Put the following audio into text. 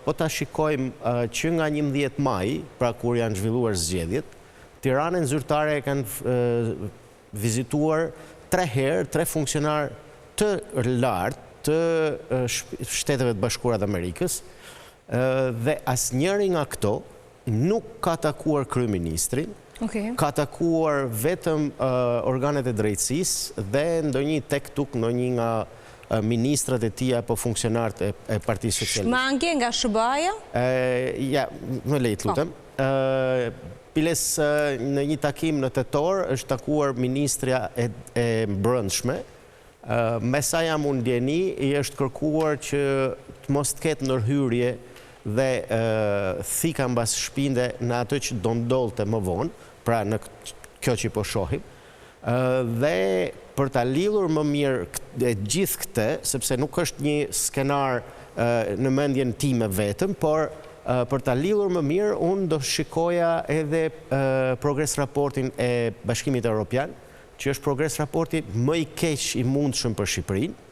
po ta shikojmë që nga 11 maj, pra kur janë zhvilluar zgjedhjet, Tiranën zyrtare e kanë vizituar 3 herë 3 funksionar të lartë të Shteteve të Bashkuara të Amerikës, dhe asnjëri nga këto nuk ka takuar kryeministrin, ka takuar vetëm organet e drejtësisë dhe ndonjë tek tuk ndonjë nga ministrat e tij apo funksionarët e Partisë Socialiste. Shmangje nga SBA-ja? Ja, më lejt lutem. Piles në një takim në tetor është takuar ministrja e Brendshme. Me sa jam unë ndjeni, i është kërkuar që të mos të ketë ndërhyrje dhe thika mbas shpinde në atë që do ndodhte më vonë, pra në kjo që po shohim. Dhe për ta lidhur më mirë e gjithë këtë, sepse nuk është një skenar në mendjen time vetëm, por për ta lidhur më mirë, unë do shikoja edhe progres raportin e Bashkimit Evropian, që është progres raporti më i keq i mundshëm për Shqipërinë,